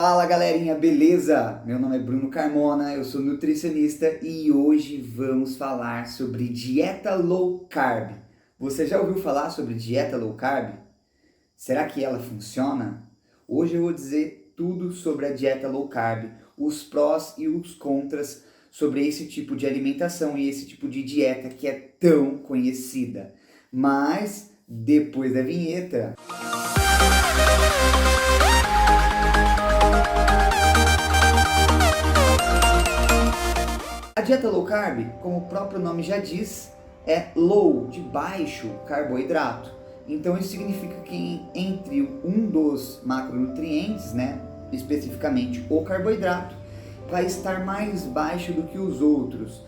Fala galerinha, beleza? Meu nome é Bruno Carmona, eu sou nutricionista e hoje vamos falar sobre dieta low carb. Você já ouviu falar sobre dieta low carb? Será que ela funciona? Hoje eu vou dizer tudo sobre a dieta low carb, os prós e os contras sobre esse tipo de alimentação e esse tipo de dieta que é tão conhecida. Mas depois da vinheta. A dieta low carb, como o próprio nome já diz, é low, de baixo carboidrato. Então isso significa que entre um dos macronutrientes, especificamente o carboidrato, vai estar mais baixo do que os outros.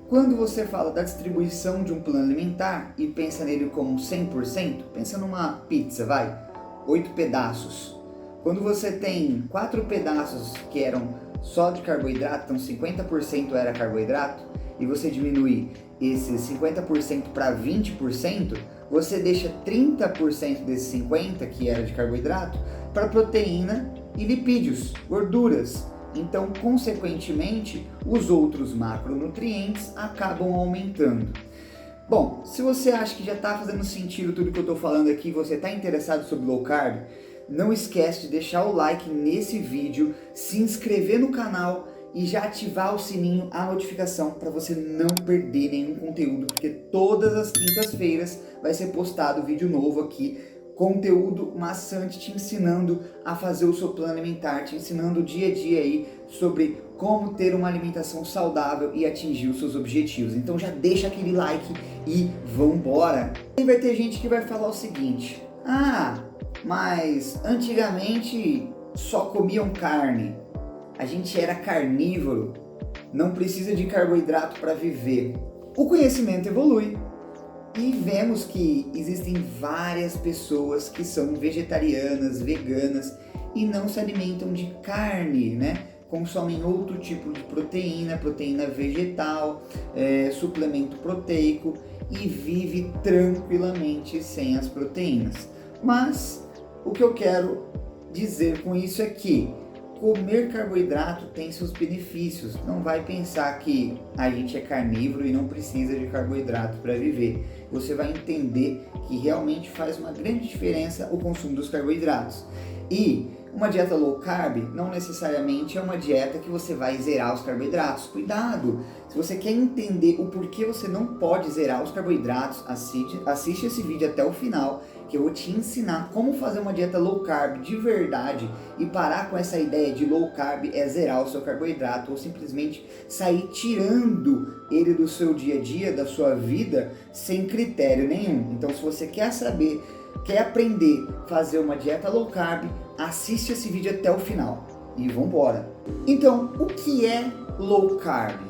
Quando você fala da distribuição de um plano alimentar e pensa nele como 100%, pensa numa pizza, 8 pedaços. Quando você tem 4 pedaços que eram só de carboidrato, então 50% era carboidrato, e você diminui esses 50% para 20%, você deixa 30% desses 50% que era de carboidrato para proteína e lipídios, gorduras. Então, consequentemente, os outros macronutrientes acabam aumentando. Bom, se você acha que já está fazendo sentido tudo que eu estou falando aqui, você está interessado sobre low carb, não esquece de deixar o like nesse vídeo, se inscrever no canal e já ativar o sininho, a notificação, para você não perder nenhum conteúdo, porque todas as quintas-feiras vai ser postado vídeo novo aqui, conteúdo maçante te ensinando a fazer o seu plano alimentar, te ensinando dia a dia aí sobre como ter uma alimentação saudável e atingir os seus objetivos. Então já deixa aquele like e vambora! E vai ter gente que vai falar o seguinte: mas antigamente só comiam carne, a gente era carnívoro, não precisa de carboidrato para viver. O conhecimento evolui e vemos que existem várias pessoas que são vegetarianas, veganas e não se alimentam de carne, consomem outro tipo de proteína vegetal, suplemento proteico e vive tranquilamente sem as proteínas. Mas o que eu quero dizer com isso é que comer carboidrato tem seus benefícios. Não vai pensar que a gente é carnívoro e não precisa de carboidrato para viver. Você vai entender que realmente faz uma grande diferença o consumo dos carboidratos. E uma dieta low carb não necessariamente é uma dieta que você vai zerar os carboidratos. Cuidado! Se você quer entender o porquê você não pode zerar os carboidratos, assiste esse vídeo até o final, que eu vou te ensinar como fazer uma dieta low carb de verdade e parar com essa ideia de low carb é zerar o seu carboidrato ou simplesmente sair tirando ele do seu dia a dia, da sua vida, sem critério nenhum. Então, se você quer saber, quer aprender a fazer uma dieta low carb, assiste esse vídeo até o final e vambora. Então, o que é low carb?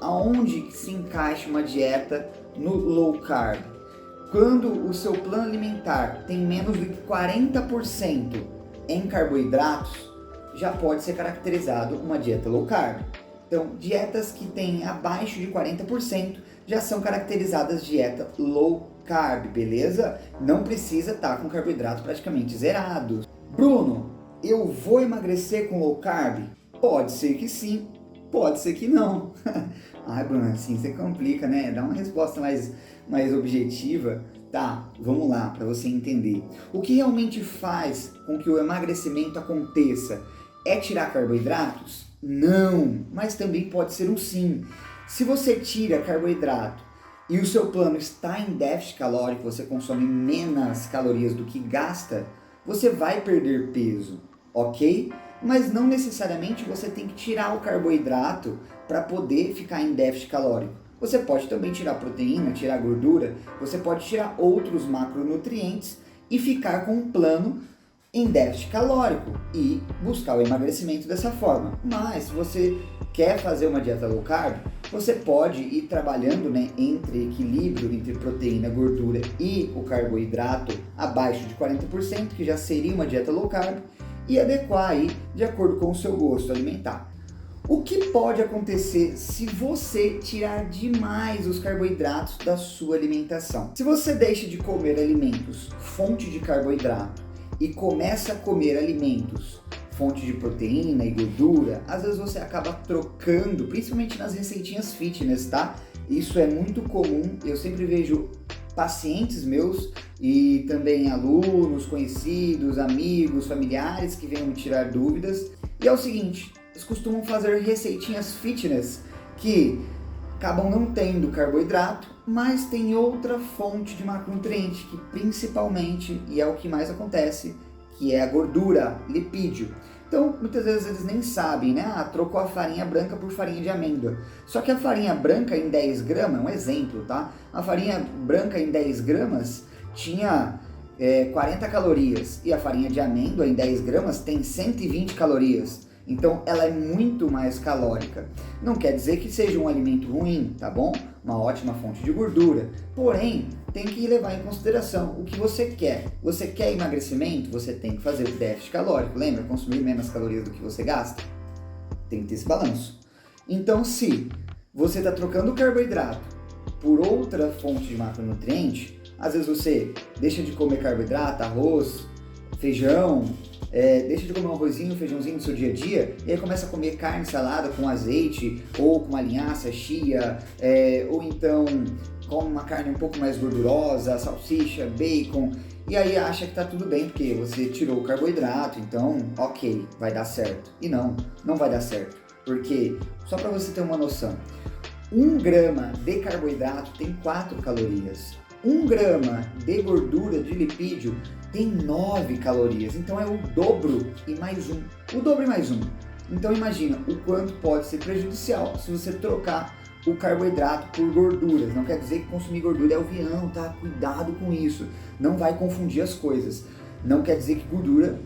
Aonde se encaixa uma dieta no low carb? Quando o seu plano alimentar tem menos de 40% em carboidratos, já pode ser caracterizado uma dieta low carb. Então, dietas que têm abaixo de 40% já são caracterizadas dieta low carb, beleza? Não precisa estar com carboidrato praticamente zerado. Bruno, eu vou emagrecer com low carb? Pode ser que sim, pode ser que não. Bruno, assim você complica, Dá uma resposta mais objetiva. Tá, vamos lá, para você entender. O que realmente faz com que o emagrecimento aconteça é tirar carboidratos? Não, mas também pode ser um sim. Se você tira carboidrato e o seu plano está em déficit calórico, você consome menos calorias do que gasta, você vai perder peso, ok? Mas não necessariamente você tem que tirar o carboidrato para poder ficar em déficit calórico. Você pode também tirar proteína, tirar gordura, você pode tirar outros macronutrientes e ficar com um plano em déficit calórico e buscar o emagrecimento dessa forma. Mas se você quer fazer uma dieta low carb, você pode ir trabalhando entre equilíbrio entre proteína, gordura e o carboidrato abaixo de 40%, que já seria uma dieta low carb, e adequar aí de acordo com o seu gosto alimentar. O que pode acontecer se você tirar demais os carboidratos da sua alimentação? Se você deixa de comer alimentos fonte de carboidrato e começa a comer alimentos fonte de proteína e gordura, às vezes você acaba trocando, principalmente nas receitinhas fitness, tá? Isso é muito comum, eu sempre vejo pacientes meus e também alunos, conhecidos, amigos, familiares que venham me tirar dúvidas. E é o seguinte, eles costumam fazer receitinhas fitness que acabam não tendo carboidrato, mas tem outra fonte de macronutriente que principalmente, e é o que mais acontece, que é a gordura, lipídio. Então, muitas vezes eles nem sabem, né? Trocou a farinha branca por farinha de amêndoa. Só que a farinha branca em 10 gramas, é um exemplo, tá? A farinha branca em 10 gramas tinha 40 calorias e a farinha de amêndoa em 10 gramas tem 120 calorias. Então, ela é muito mais calórica. Não quer dizer que seja um alimento ruim, tá bom? Uma ótima fonte de gordura. Porém, tem que levar em consideração o que você quer. Você quer emagrecimento? Você tem que fazer o déficit calórico. Lembra? Consumir menos calorias do que você gasta? Tem que ter esse balanço. Então, se você está trocando o carboidrato por outra fonte de macronutriente, às vezes você deixa de comer carboidrato, arroz, feijão, deixa de comer um arrozinho, um feijãozinho no seu dia a dia e aí começa a comer carne salada com azeite ou com uma linhaça, chia, ou então come uma carne um pouco mais gordurosa, salsicha, bacon, e aí acha que tá tudo bem porque você tirou o carboidrato, então ok, vai dar certo. E não vai dar certo, porque só para você ter uma noção, 1 grama de carboidrato tem 4 calorias. 1 grama de gordura, de lipídio, tem 9 calorias. Então é o dobro e mais 1. O dobro e mais 1. Então imagina o quanto pode ser prejudicial se você trocar o carboidrato por gorduras. Não quer dizer que consumir gordura é o vilão, tá? Cuidado com isso. Não vai confundir as coisas. Não quer dizer que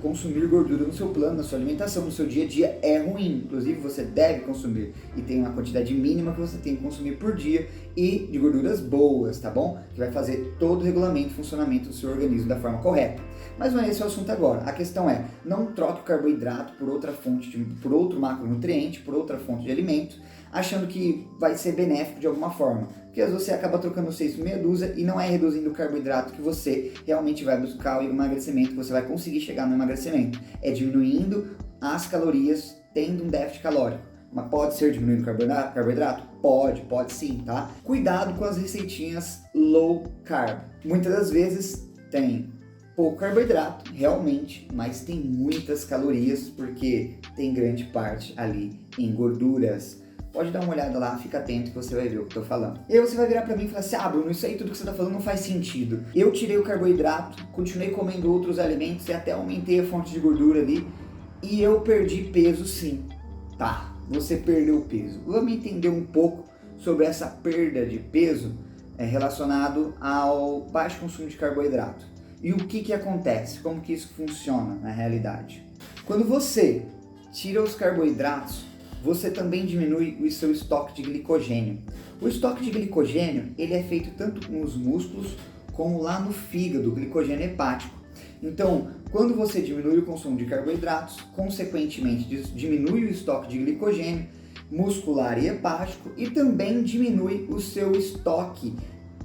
consumir gordura no seu plano, na sua alimentação, no seu dia a dia é ruim. Inclusive você deve consumir e tem uma quantidade mínima que você tem que consumir por dia e de gorduras boas, tá bom? Que vai fazer todo o regulamento e funcionamento do seu organismo da forma correta. Mas não é esse o assunto agora. A questão é, não troque o carboidrato por outra fonte, por outro macronutriente, por outra fonte de alimento, achando que vai ser benéfico de alguma forma. Porque às vezes você acaba trocando 6 por meia dúzia e não é reduzindo o carboidrato que você realmente vai buscar o emagrecimento, que você vai conseguir chegar no emagrecimento. É diminuindo as calorias, tendo um déficit calórico. Mas pode ser diminuindo o carboidrato? Pode sim, tá? Cuidado com as receitinhas low carb. Muitas das vezes tem pouco carboidrato, realmente, mas tem muitas calorias, porque tem grande parte ali em gorduras. Pode dar uma olhada lá, fica atento que você vai ver o que eu tô falando. E aí você vai virar pra mim e falar assim, Bruno, isso aí tudo que você tá falando não faz sentido. Eu tirei o carboidrato, continuei comendo outros alimentos e até aumentei a fonte de gordura ali e eu perdi peso sim. Tá, você perdeu peso. Vamos entender um pouco sobre essa perda de peso relacionado ao baixo consumo de carboidrato. E o que acontece? Como que isso funciona na realidade? Quando você tira os carboidratos, você também diminui o seu estoque de glicogênio. O estoque de glicogênio, ele é feito tanto com os músculos como lá no fígado, glicogênio hepático. Então, quando você diminui o consumo de carboidratos, consequentemente diminui o estoque de glicogênio muscular e hepático e também diminui o seu estoque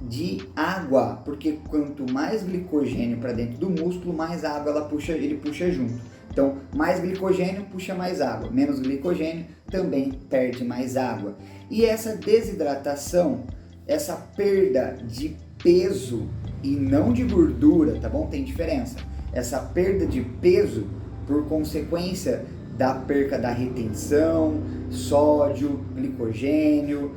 de água, porque quanto mais glicogênio para dentro do músculo, mais água ele puxa junto. Então, mais glicogênio puxa mais água, menos glicogênio também perde mais água. E essa desidratação, essa perda de peso e não de gordura, tá bom? Tem diferença. Essa perda de peso por consequência da perca da retenção, sódio, glicogênio,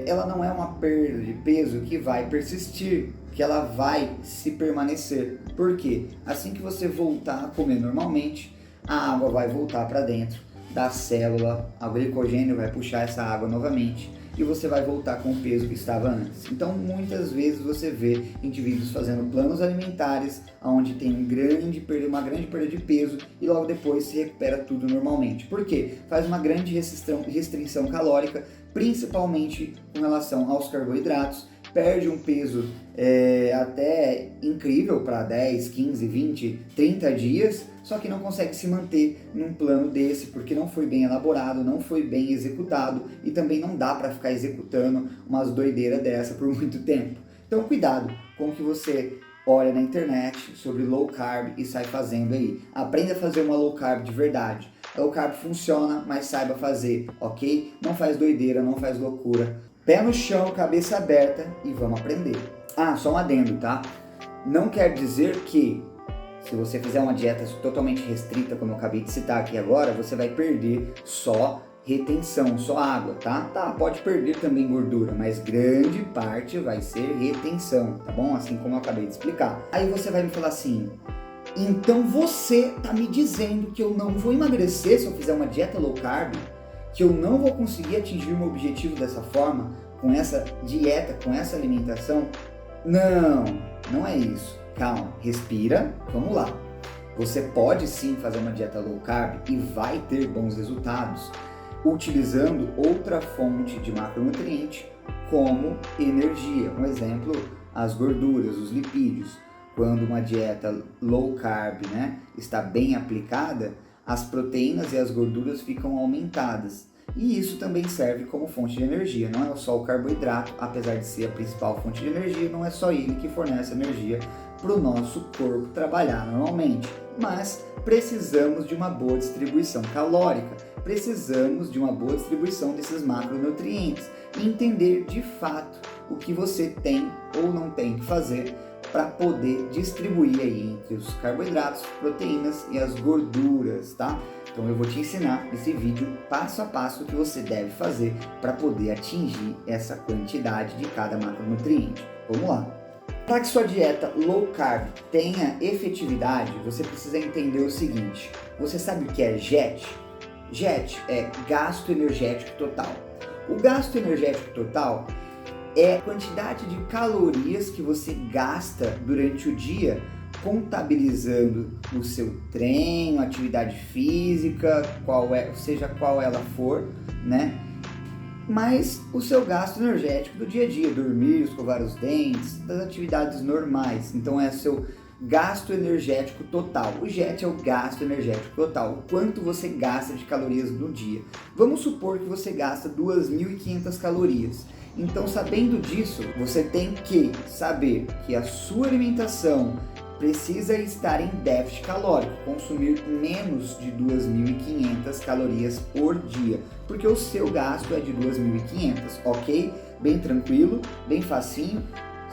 ela não é uma perda de peso que vai persistir, que ela vai se permanecer. Por quê? Assim que você voltar a comer normalmente, a água vai voltar para dentro da célula, o glicogênio vai puxar essa água novamente e você vai voltar com o peso que estava antes. Então, muitas vezes você vê indivíduos fazendo planos alimentares onde tem uma grande perda de peso e logo depois se recupera tudo normalmente. Por quê? Faz uma grande restrição calórica, principalmente com relação aos carboidratos, perde um peso até incrível para 10, 15, 20, 30 dias, só que não consegue se manter num plano desse, porque não foi bem elaborado, não foi bem executado e também não dá para ficar executando umas doideiras dessa por muito tempo. Então cuidado com o que você olha na internet sobre low carb e sai fazendo aí. Aprenda a fazer uma low carb de verdade. Low carb funciona, mas saiba fazer, ok? Não faz doideira, não faz loucura. Pé no chão, cabeça aberta e vamos aprender. Ah, só um adendo, tá? Não quer dizer que se você fizer uma dieta totalmente restrita, como eu acabei de citar aqui agora, você vai perder só retenção, só água, tá? Tá, pode perder também gordura, mas grande parte vai ser retenção, tá bom? Assim como eu acabei de explicar. Aí você vai me falar assim, então você tá me dizendo que eu não vou emagrecer se eu fizer uma dieta low carb? Que eu não vou conseguir atingir o meu objetivo dessa forma, com essa dieta, com essa alimentação? Não, não é isso. Calma, respira, vamos lá. Você pode sim fazer uma dieta low carb e vai ter bons resultados utilizando outra fonte de macronutriente como energia. Um exemplo, as gorduras, os lipídios. Quando uma dieta low carb, está bem aplicada, as proteínas e as gorduras ficam aumentadas. E isso também serve como fonte de energia, não é só o carboidrato, apesar de ser a principal fonte de energia, não é só ele que fornece energia para o nosso corpo trabalhar normalmente. Mas precisamos de uma boa distribuição calórica, precisamos de uma boa distribuição desses macronutrientes e entender de fato o que você tem ou não tem que fazer para poder distribuir aí entre os carboidratos, proteínas e as gorduras, tá? Então eu vou te ensinar nesse vídeo passo a passo o que você deve fazer para poder atingir essa quantidade de cada macronutriente. Vamos lá! Para que sua dieta low carb tenha efetividade, você precisa entender o seguinte. Você sabe o que é GET? GET é gasto energético total. O gasto energético total é a quantidade de calorias que você gasta durante o dia, contabilizando o seu treino, atividade física, seja qual ela for, mas o seu gasto energético do dia a dia, dormir, escovar os dentes, das atividades normais. Então é seu gasto energético total. O GET é o gasto energético total, o quanto você gasta de calorias no dia. Vamos supor que você gasta 2.500 calorias. Então, sabendo disso, você tem que saber que a sua alimentação precisa estar em déficit calórico, consumir menos de 2.500 calorias por dia, porque o seu gasto é de 2.500, ok? Bem tranquilo, bem facinho.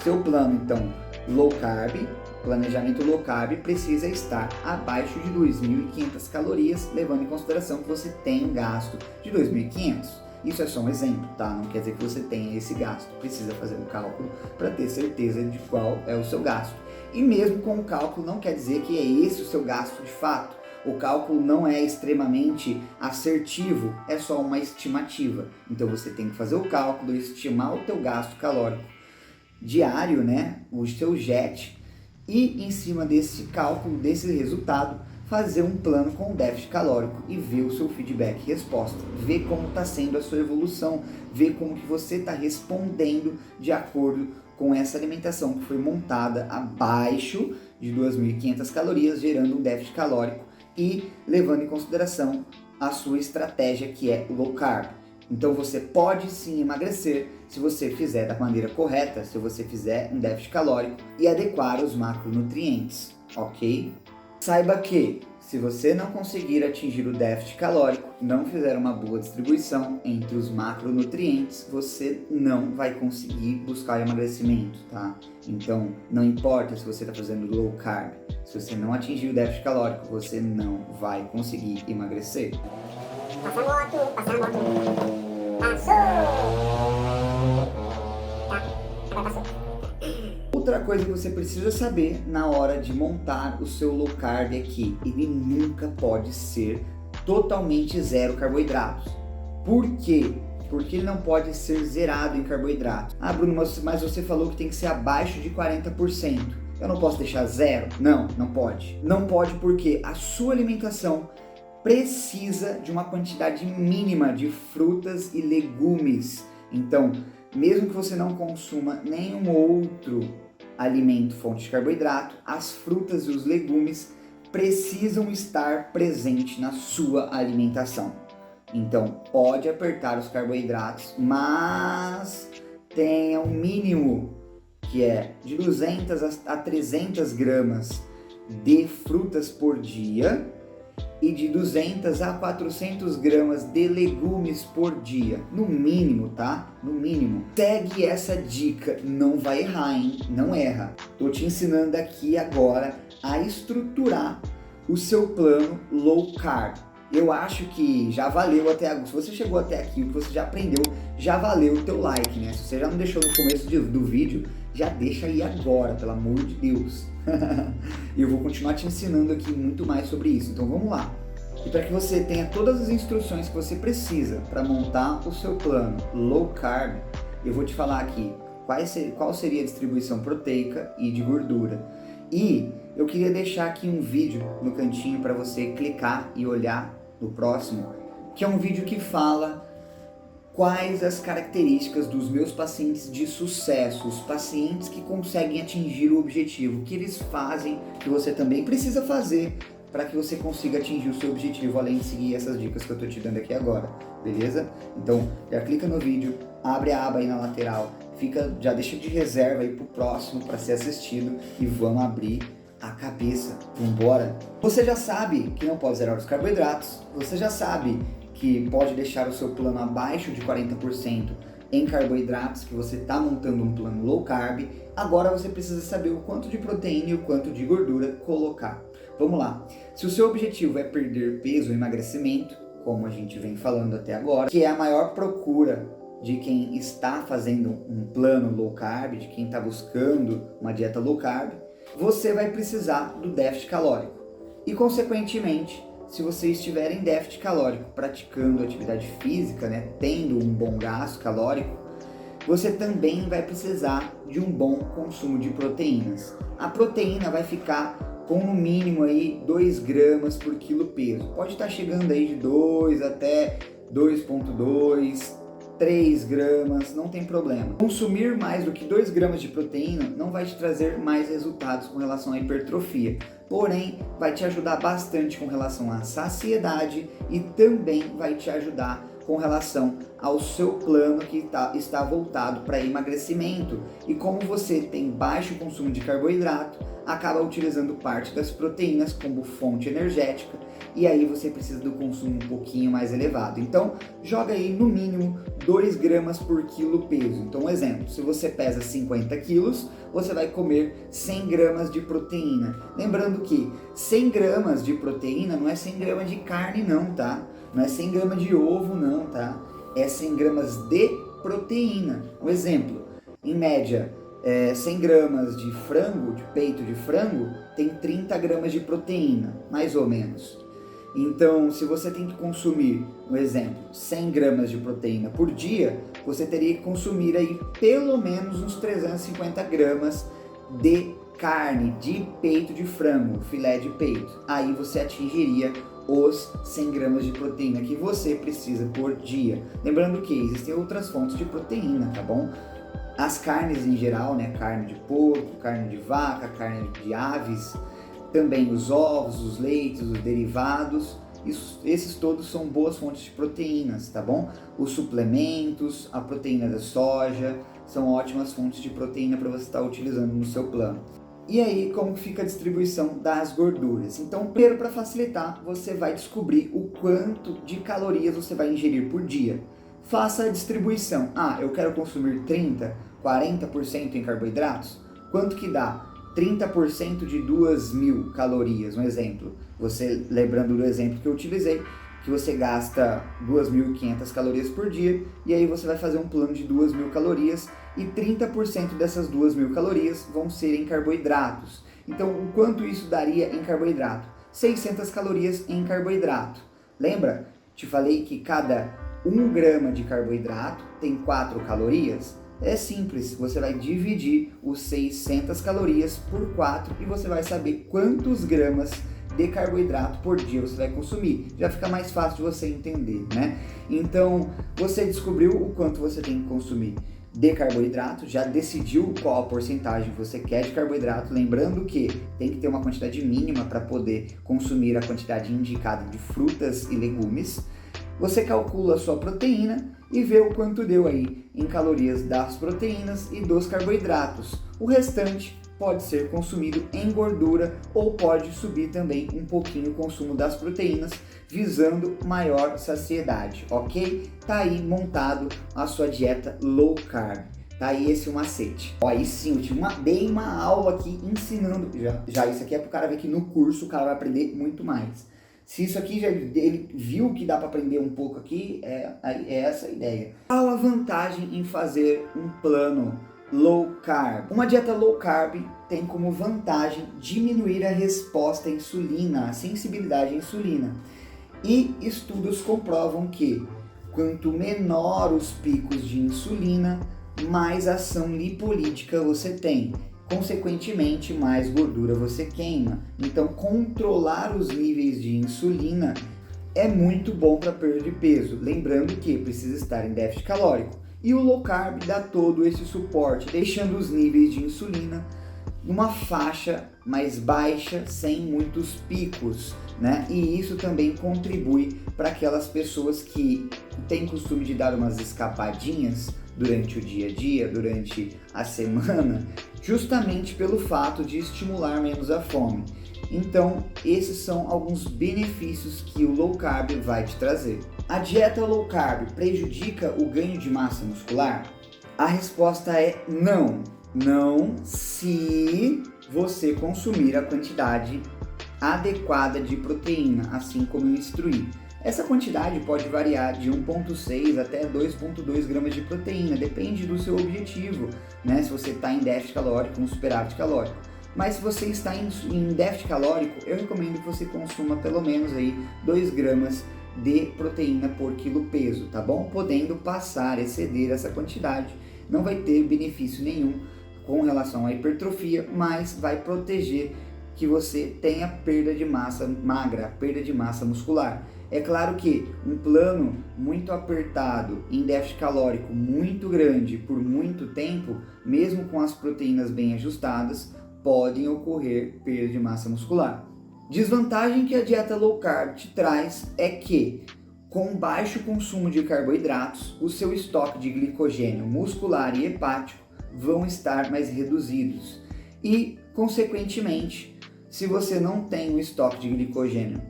Seu plano, então, low carb, planejamento low carb, precisa estar abaixo de 2.500 calorias, levando em consideração que você tem um gasto de 2.500. Isso é só um exemplo, tá? Não quer dizer que você tenha esse gasto. Precisa fazer um cálculo para ter certeza de qual é o seu gasto. E mesmo com o cálculo, não quer dizer que é esse o seu gasto de fato. O cálculo não é extremamente assertivo, é só uma estimativa. Então você tem que fazer o cálculo, estimar o teu gasto calórico diário, o seu GET, e em cima desse cálculo, desse resultado, fazer um plano com déficit calórico e ver o seu feedback e resposta, ver como está sendo a sua evolução, ver como que você está respondendo de acordo com essa alimentação que foi montada abaixo de 2.500 calorias, gerando um déficit calórico e levando em consideração a sua estratégia que é low carb. Então você pode sim emagrecer se você fizer da maneira correta, se você fizer um déficit calórico e adequar os macronutrientes, ok? Saiba que, se você não conseguir atingir o déficit calórico, não fizer uma boa distribuição entre os macronutrientes, você não vai conseguir buscar emagrecimento, tá? Então, não importa se você está fazendo low carb, se você não atingir o déficit calórico, você não vai conseguir emagrecer. Passa a moto, passa a moto. Passou! Tá, agora passou. Outra coisa que você precisa saber na hora de montar o seu low carb é que ele nunca pode ser totalmente zero carboidratos. Por quê? Porque ele não pode ser zerado em carboidratos. Ah, Bruno, mas você falou que tem que ser abaixo de 40%. Eu não posso deixar zero? Não, não pode. Não pode porque a sua alimentação precisa de uma quantidade mínima de frutas e legumes. Então, mesmo que você não consuma nenhum outro alimento fonte de carboidrato, as frutas e os legumes precisam estar presentes na sua alimentação. Então, pode apertar os carboidratos, mas tenha um mínimo que é de 200 a 300 gramas de frutas por dia e de 200 a 400 gramas de legumes por dia, no mínimo, tá? No mínimo. Segue essa dica, não vai errar, hein? Não erra. Tô te ensinando aqui agora a estruturar o seu plano low carb. Eu acho que já valeu até agora. Se você chegou até aqui, o que você já aprendeu, já valeu o teu like, né? Se você já não deixou no começo do vídeo, já deixa aí agora, pelo amor de Deus. E eu vou continuar te ensinando aqui muito mais sobre isso. Então vamos lá. E para que você tenha todas as instruções que você precisa para montar o seu plano low carb, eu vou te falar aqui qual seria a distribuição proteica e de gordura. E eu queria deixar aqui um vídeo no cantinho para você clicar e olhar no próximo, que é um vídeo que fala quais as características dos meus pacientes de sucesso, os pacientes que conseguem atingir o objetivo, que eles fazem, que você também precisa fazer para que você consiga atingir o seu objetivo, além de seguir essas dicas que eu estou te dando aqui agora, beleza? Então, já clica no vídeo, abre a aba aí na lateral, já deixa de reserva aí pro próximo para ser assistido e vamos abrir a cabeça, vambora! Você já sabe que não pode zerar os carboidratos, você já sabe que pode deixar o seu plano abaixo de 40% em carboidratos, que você está montando um plano low carb. Agora você precisa saber o quanto de proteína e o quanto de gordura colocar. Vamos lá. Se o seu objetivo é perder peso ou emagrecimento, como a gente vem falando até agora, que é a maior procura de quem está fazendo um plano low carb, de quem está buscando uma dieta low carb, você vai precisar do déficit calórico. E, consequentemente, se você estiver em déficit calórico, praticando atividade física, né, tendo um bom gasto calórico, você também vai precisar de um bom consumo de proteínas. A proteína vai ficar com no mínimo aí 2 gramas por quilo peso. Pode estar chegando aí de 2 até 2,2, 3 gramas, não tem problema. Consumir mais do que 2 gramas de proteína não vai te trazer mais resultados com relação à hipertrofia, porém vai te ajudar bastante com relação à saciedade e também vai te ajudar com relação ao seu plano que está voltado para emagrecimento. E como você tem baixo consumo de carboidrato, acaba utilizando parte das proteínas como fonte energética, e aí você precisa do consumo um pouquinho mais elevado. Então, joga aí no mínimo 2 gramas por quilo peso. Então, um exemplo, se você pesa 50 quilos, você vai comer 100 gramas de proteína. Lembrando que 100 gramas de proteína não é 100 gramas de carne não, tá? Não é 100 gramas de ovo não, tá? É 100 gramas de proteína. Um exemplo, em média, 100 gramas de frango, de peito de frango, tem 30 gramas de proteína, mais ou menos. Então, se você tem que consumir, um exemplo, 100 gramas de proteína por dia, você teria que consumir aí pelo menos uns 350 gramas de carne, de peito de frango, filé de peito. Aí você atingiria os 100 gramas de proteína que você precisa por dia. Lembrando que existem outras fontes de proteína, tá bom? As carnes em geral, né? Carne de porco, carne de vaca, carne de aves, também os ovos, os leites, os derivados, esses todos são boas fontes de proteínas, tá bom? Os suplementos, a proteína da soja, são ótimas fontes de proteína para você estar utilizando no seu plano. E aí, como fica a distribuição das gorduras? Então, primeiro, para facilitar, você vai descobrir o quanto de calorias você vai ingerir por dia. Faça a distribuição. Eu quero consumir 30%, 40% em carboidratos? Quanto que dá? 30% de 2.000 calorias, um exemplo. Você, lembrando do exemplo que eu utilizei, que você gasta 2.500 calorias por dia, e aí você vai fazer um plano de 2.000 calorias, e 30% dessas 2.000 calorias vão ser em carboidratos. Então, o quanto isso daria em carboidrato? 600 calorias em carboidrato. Lembra? Te falei que cada 1 grama de carboidrato tem 4 calorias? É simples, você vai dividir os 600 calorias por 4 e você vai saber quantos gramas de carboidrato por dia você vai consumir. Já fica mais fácil de você entender, né? Então, você descobriu o quanto você tem que consumir de carboidrato, já decidiu qual a porcentagem você quer de carboidrato, lembrando que tem que ter uma quantidade mínima para poder consumir a quantidade indicada de frutas e legumes. Você calcula a sua proteína e vê o quanto deu aí em calorias das proteínas e dos carboidratos. O restante pode ser consumido em gordura ou pode subir também um pouquinho o consumo das proteínas, visando maior saciedade, ok? Tá aí montado a sua dieta low carb. Tá aí esse o macete. Ó, aí sim, dei uma aula aqui ensinando. Já isso aqui é pro cara ver que no curso o cara vai aprender muito mais. Se isso aqui ele viu que dá para aprender um pouco aqui, é essa a ideia. Qual a vantagem em fazer um plano low carb? Uma dieta low carb tem como vantagem diminuir a resposta à insulina, a sensibilidade à insulina. E estudos comprovam que quanto menor os picos de insulina, mais ação lipolítica você tem. Consequentemente, mais gordura você queima. Então, controlar os níveis de insulina é muito bom para perda de peso. Lembrando que precisa estar em déficit calórico. E o low carb dá todo esse suporte, deixando os níveis de insulina numa faixa mais baixa, sem muitos picos, né? E isso também contribui para aquelas pessoas que têm costume de dar umas escapadinhas durante o dia a dia, durante a semana, justamente pelo fato de estimular menos a fome. Então, esses são alguns benefícios que o low carb vai te trazer. A dieta low carb prejudica o ganho de massa muscular? A resposta é não. Não, se você consumir a quantidade adequada de proteína, assim como eu instruí. Essa quantidade pode variar de 1,6 até 2,2 gramas de proteína, depende do seu objetivo, né? Se você está em déficit calórico, um superávit calórico. Mas se você está em déficit calórico, eu recomendo que você consuma pelo menos aí 2 gramas de proteína por quilo peso, tá bom? Podendo passar, exceder essa quantidade, não vai ter benefício nenhum com relação à hipertrofia, mas vai proteger que você tenha perda de massa magra, perda de massa muscular. É claro que um plano muito apertado, em déficit calórico muito grande por muito tempo, mesmo com as proteínas bem ajustadas, podem ocorrer perda de massa muscular. Desvantagem que a dieta low carb te traz é que, com baixo consumo de carboidratos, o seu estoque de glicogênio muscular e hepático vão estar mais reduzidos. E, consequentemente, se você não tem um estoque de glicogênio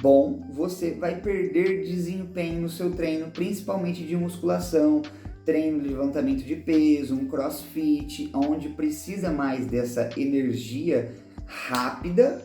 bom, você vai perder desempenho no seu treino, principalmente de musculação, treino de levantamento de peso, um crossfit, onde precisa mais dessa energia rápida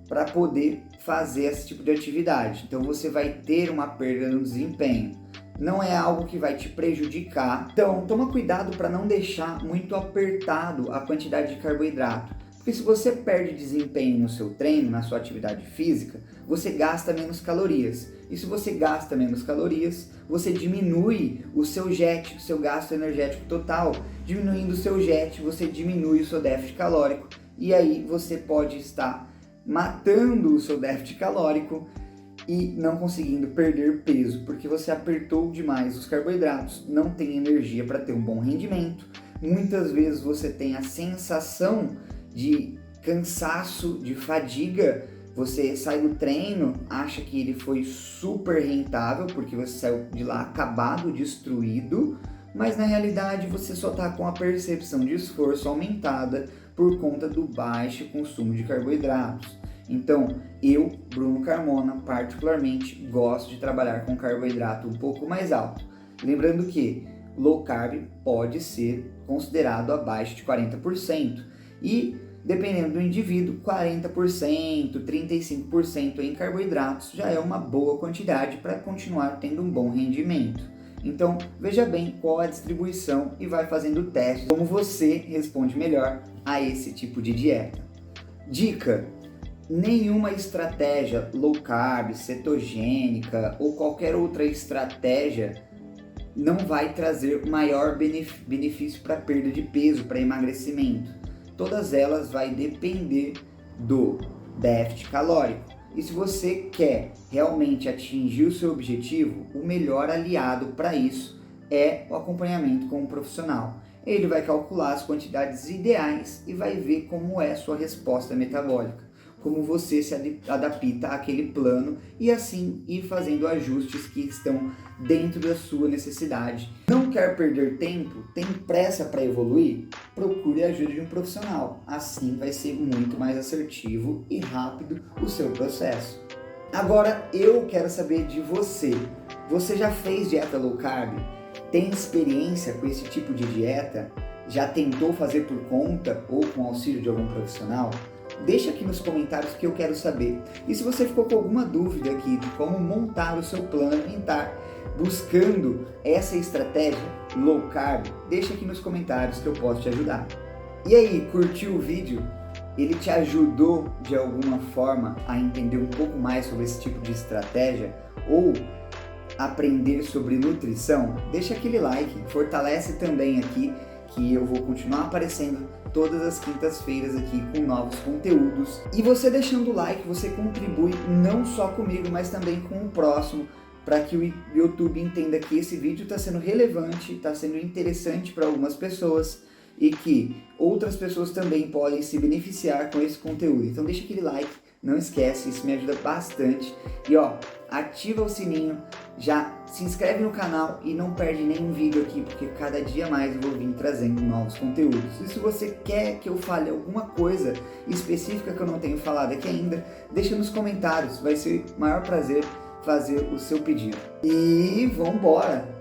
para poder fazer esse tipo de atividade. Então você vai ter uma perda no desempenho. Não é algo que vai te prejudicar. Então toma cuidado para não deixar muito apertado a quantidade de carboidrato. Porque se você perde desempenho no seu treino, na sua atividade física, você gasta menos calorias. E se você gasta menos calorias, você diminui o seu JET, o seu gasto energético total. Diminuindo o seu JET, você diminui o seu déficit calórico. E aí você pode estar matando o seu déficit calórico e não conseguindo perder peso, porque você apertou demais os carboidratos, não tem energia para ter um bom rendimento. Muitas vezes você tem a sensação de cansaço, de fadiga. Você sai do treino, acha que ele foi super rentável, porque você saiu de lá acabado, destruído, mas na realidade você só está com a percepção de esforço aumentada por conta do baixo consumo de carboidratos. Então, eu, Bruno Carmona, particularmente gosto de trabalhar com carboidrato um pouco mais alto. Lembrando que low carb pode ser considerado abaixo de 40%. E, dependendo do indivíduo, 40%, 35% em carboidratos já é uma boa quantidade para continuar tendo um bom rendimento. Então, veja bem qual é a distribuição e vai fazendo o teste, como você responde melhor a esse tipo de dieta. Dica: nenhuma estratégia low carb, cetogênica ou qualquer outra estratégia não vai trazer maior benefício para perda de peso, para emagrecimento. Todas elas vai depender do déficit calórico. E se você quer realmente atingir o seu objetivo, o melhor aliado para isso é o acompanhamento com um profissional. Ele vai calcular as quantidades ideais e vai ver como é a sua resposta metabólica. como você se adapta àquele plano e assim ir fazendo ajustes que estão dentro da sua necessidade. Não quer perder tempo? Tem pressa para evoluir? Procure a ajuda de um profissional. Assim vai ser muito mais assertivo e rápido o seu processo. Agora eu quero saber de você. Você já fez dieta low carb? Tem experiência com esse tipo de dieta? Já tentou fazer por conta ou com auxílio de algum profissional? Deixa aqui nos comentários que eu quero saber. E se você ficou com alguma dúvida aqui de como montar o seu plano alimentar, buscando essa estratégia low carb, deixa aqui nos comentários que eu posso te ajudar. E aí, curtiu o vídeo? Ele te ajudou de alguma forma a entender um pouco mais sobre esse tipo de estratégia ou aprender sobre nutrição? Deixa aquele like, fortalece também aqui que eu vou continuar aparecendo todas as quintas-feiras aqui com novos conteúdos. E você deixando o like, você contribui não só comigo, mas também com o próximo, para que o YouTube entenda que esse vídeo está sendo relevante, está sendo interessante para algumas pessoas e que outras pessoas também podem se beneficiar com esse conteúdo. Então deixa aquele like, não esquece, isso me ajuda bastante. E ó, ativa o sininho, já se inscreve no canal e não perde nenhum vídeo aqui, porque cada dia mais eu vou vir trazendo novos conteúdos. E se você quer que eu fale alguma coisa específica que eu não tenho falado aqui ainda, deixa nos comentários, vai ser o maior prazer fazer o seu pedido. E vambora!